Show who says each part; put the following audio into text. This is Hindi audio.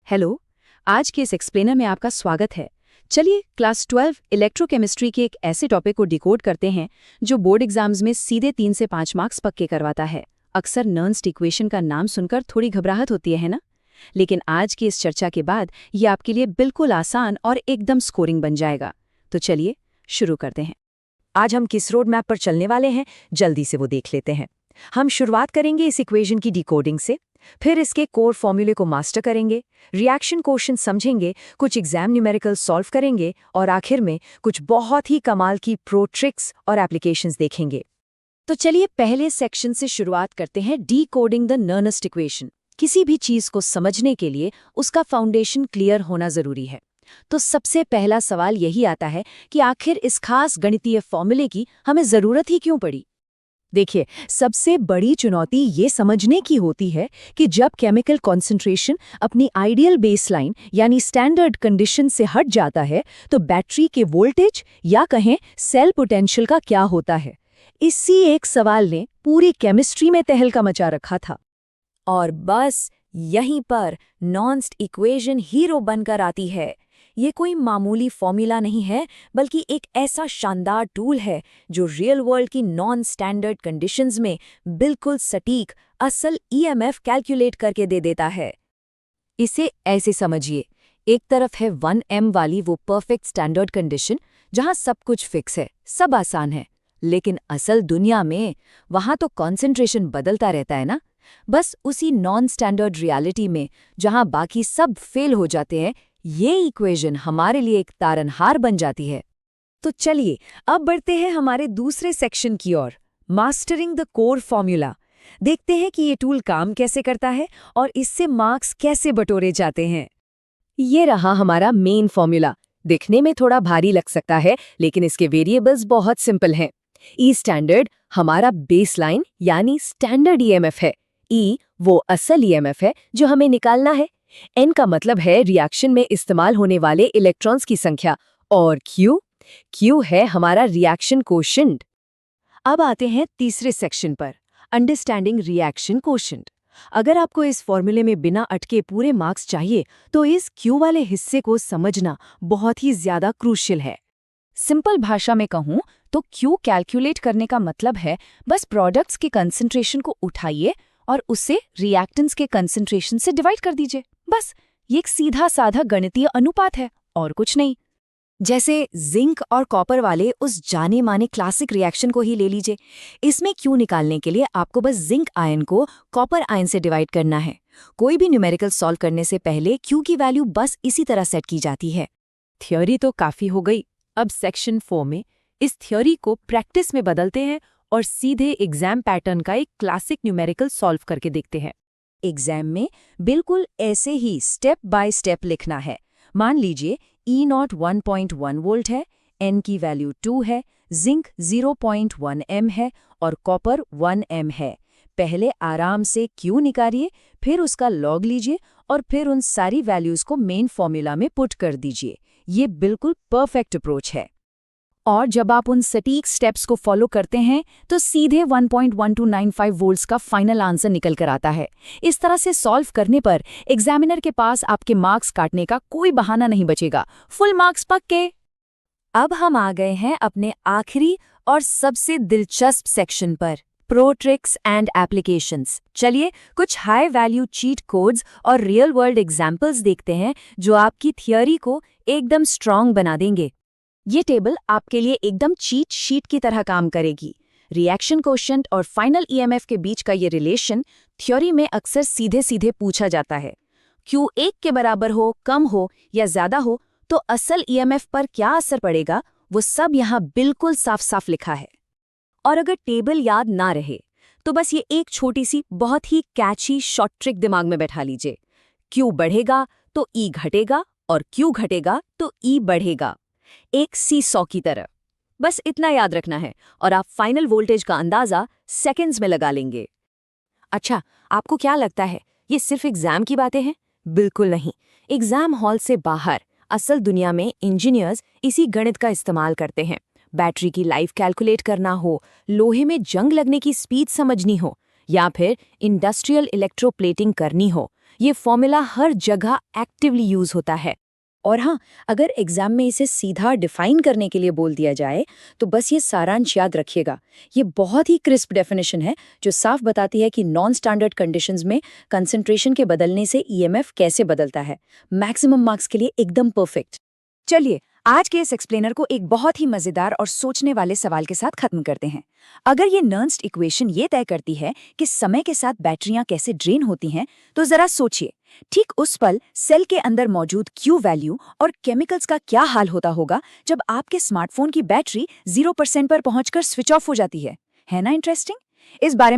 Speaker 1: हेलो। आज के इस एक्सप्लेनर में आपका स्वागत है। चलिए क्लास 12 इलेक्ट्रोकेमिस्ट्री के एक ऐसे टॉपिक को डिकोड करते हैं जो बोर्ड एग्जाम्स में सीधे 3 से 5 मार्क्स पक्के करवाता है। अक्सर नर्न्स्ट इक्वेशन का नाम सुनकर थोड़ी घबराहट होती है ना? लेकिन आज की इस चर्चा के बाद ये आपके लिए बिल्कुल आसान और एकदम स्कोरिंग बन जाएगा। तो चलिए शुरू करते हैं।
Speaker 2: आज हम किस रोड मैप पर चलने वाले हैं, जल्दी से वो देख लेते हैं। हम शुरुआत करेंगे इस इक्वेशन की डिकोडिंग से, फिर इसके कोर फॉर्मूले को मास्टर करेंगे, रिएक्शन कोएफिशिएंट समझेंगे, कुछ एग्जाम न्यूमेरिकल सॉल्व करेंगे और आखिर में कुछ बहुत ही कमाल की प्रो ट्रिक्स और एप्लीकेशंस देखेंगे।
Speaker 1: तो चलिए पहले सेक्शन से शुरुआत करते हैं, डिकोडिंग द नर्न्स्ट इक्वेशन। किसी भी चीज को समझने के लिए उसका फाउंडेशन क्लियर होना जरूरी है। तो सबसे पहला सवाल यही आता है कि आखिर इस खास गणितीय फॉर्मूले की हमें जरूरत ही क्यों पड़ी?
Speaker 2: देखिए, सबसे बड़ी चुनौती ये समझने की होती है कि जब केमिकल कॉन्सेंट्रेशन अपनी आइडियल बेसलाइन यानी स्टैंडर्ड कंडीशन से हट जाता है तो बैटरी के वोल्टेज या कहें सेल पोटेंशियल का क्या होता है। इसी एक सवाल ने पूरी केमिस्ट्री में तहलका मचा रखा था। और बस यहीं पर नॉन्स्ट इक्वेशन हीरो बनकर आती है। ये कोई मामूली फॉर्मूला नहीं है, बल्कि एक ऐसा शानदार टूल है जो रियल वर्ल्ड की नॉन स्टैंडर्ड कंडीशंस में बिल्कुल सटीक असल ईएमएफ कैलकुलेट करके दे देता है। इसे ऐसे समझिए, एक तरफ है 1m वाली वो परफेक्ट स्टैंडर्ड कंडीशन जहां सब कुछ फिक्स है, सब आसान है। लेकिन असल दुनिया में वहां तो कॉन्सेंट्रेशन बदलता रहता है ना। बस उसी नॉन स्टैंडर्ड रियलिटी में जहां बाकी सब फेल हो जाते हैं, ये इक्वेशन हमारे लिए एक तारनहार बन जाती है। तो चलिए अब बढ़ते हैं हमारे दूसरे सेक्शन की ओर, मास्टरिंग द कोर फॉर्मूला। देखते हैं कि ये टूल काम कैसे करता है और इससे मार्क्स कैसे बटोरे जाते हैं। ये रहा हमारा मेन फॉर्मूला। दिखने में थोड़ा भारी लग सकता है, लेकिन इसके वेरिएबल्स बहुत सिंपल हैं। ई स्टैंडर्ड हमारा बेसलाइन यानी स्टैंडर्ड ईएमएफ है। ई वो असल ईएमएफ है जो हमें निकालना है। एन का मतलब है रिएक्शन में इस्तेमाल होने वाले इलेक्ट्रॉन्स की संख्या, और क्यू है हमारा रिएक्शन कोएफिशिएंट। अब आते हैं तीसरे सेक्शन पर, अंडरस्टैंडिंग रिएक्शन कोएफिशिएंट। अगर आपको इस फॉर्मूले में बिना अटके पूरे मार्क्स चाहिए तो इस क्यू वाले हिस्से को समझना बहुत ही ज्यादा क्रूशियल है।
Speaker 1: सिंपल भाषा में कहूं तो क्यू कैलकुलेट करने का मतलब है बस प्रोडक्ट्स के कंसंट्रेशन को उठाइए और उसे रिएक्टेंट्स के कंसंट्रेशन से डिवाइड कर दीजिए। बस ये एक सीधा साधा गणितीय अनुपात है और कुछ नहीं। जैसे जिंक और कॉपर वाले उस जाने माने क्लासिक रिएक्शन को ही ले लीजिए। इसमें क्यू निकालने के लिए आपको बस जिंक आयन को कॉपर आयन से डिवाइड करना है। कोई भी न्यूमेरिकल सॉल्व करने से पहले क्यू की वैल्यू बस इसी तरह सेट की जाती है।
Speaker 2: थ्योरी तो काफी हो गई। अब सेक्शन 4 में इस थ्योरी को प्रैक्टिस में बदलते हैं और सीधे एग्जाम पैटर्न का एक क्लासिक न्यूमेरिकल सॉल्व करके देखते हैं।
Speaker 1: एग्जाम में बिल्कुल ऐसे ही स्टेप बाय स्टेप लिखना है। मान लीजिए E0 1.1 वोल्ट है, N की वैल्यू 2 है, जिंक 0.1 m है और कॉपर 1 m है। पहले आराम से Q निकालिए, फिर उसका लॉग लीजिए और फिर उन सारी वैल्यूज को मेन फॉर्मूला में पुट कर दीजिए। ये बिल्कुल परफेक्ट अप्रोच है। और जब आप उन सटीक स्टेप्स को फॉलो करते हैं तो सीधे 1.1295 वोल्ट्स का फाइनल आंसर निकल कर आता है। इस तरह से सॉल्व करने पर एग्जामिनर के पास आपके मार्क्स काटने का कोई बहाना नहीं बचेगा। फुल मार्क्स पक्के।
Speaker 2: अब हम आ गए हैं अपने आखिरी और सबसे दिलचस्प सेक्शन पर, प्रो ट्रिक्स एंड एप्लीकेशंस। चलिए कुछ हाई वैल्यू चीट कोड्स और रियल वर्ल्ड एग्जाम्पल्स देखते हैं जो आपकी थियोरी को एकदम स्ट्रांग बना देंगे।
Speaker 1: ये टेबल आपके लिए एकदम चीट शीट की तरह काम करेगी। रिएक्शन कोएफिशिएंट और फाइनल ईएमएफ के बीच का ये रिलेशन थ्योरी में अक्सर सीधे सीधे पूछा जाता है। क्यू 1 के बराबर हो, कम हो या ज्यादा हो तो असल ईएमएफ पर क्या असर पड़ेगा, वो सब यहाँ बिल्कुल साफ साफ लिखा है।
Speaker 2: और अगर टेबल याद ना रहे तो बस ये एक छोटी सी बहुत ही कैची शॉर्ट ट्रिक दिमाग में बैठा लीजिए। क्यू बढ़ेगा तो ई घटेगा और क्यू घटेगा तो ई बढ़ेगा, एक सी-सॉ की तरह। बस इतना याद रखना है और आप फाइनल वोल्टेज का अंदाजा सेकंड्स में लगा लेंगे। अच्छा, आपको क्या लगता है ये सिर्फ एग्जाम की बातें हैं? बिल्कुल नहीं। एग्जाम हॉल से बाहर असल दुनिया में इंजीनियर्स इसी गणित का इस्तेमाल करते हैं। बैटरी की लाइफ कैलकुलेट करना हो, लोहे में जंग लगने की स्पीड समझनी हो या फिर इंडस्ट्रियल इलेक्ट्रोप्लेटिंग करनी हो, ये फॉर्मूला हर जगह एक्टिवली यूज होता है। और हाँ, अगर एग्जाम में इसे सीधा डिफाइन करने के लिए बोल दिया जाए तो बस ये सारांश याद रखिएगा। ये बहुत ही क्रिस्प डेफिनेशन है जो साफ बताती है कि नॉन स्टैंडर्ड कंडीशंस में कंसंट्रेशन के बदलने से ईएमएफ कैसे बदलता है। मैक्सिमम मार्क्स के लिए एकदम परफेक्ट। चलिए आज के इस एक्सप्लेनर को एक बहुत ही मजेदार और सोचने वाले सवाल के साथ खत्म करते हैं। अगर ये नर्न्स्ट इक्वेशन ये तय करती है कि समय के साथ बैटरियां कैसे ड्रेन होती हैं, तो जरा सोचिए, ठीक उस पल सेल के अंदर मौजूद Q वैल्यू और केमिकल्स का क्या हाल होता होगा जब आपके स्मार्टफोन की बैटरी 0% पर पहुंचकर स्विच ऑफ हो जाती है ना इंटरेस्टिंग? इस बारे में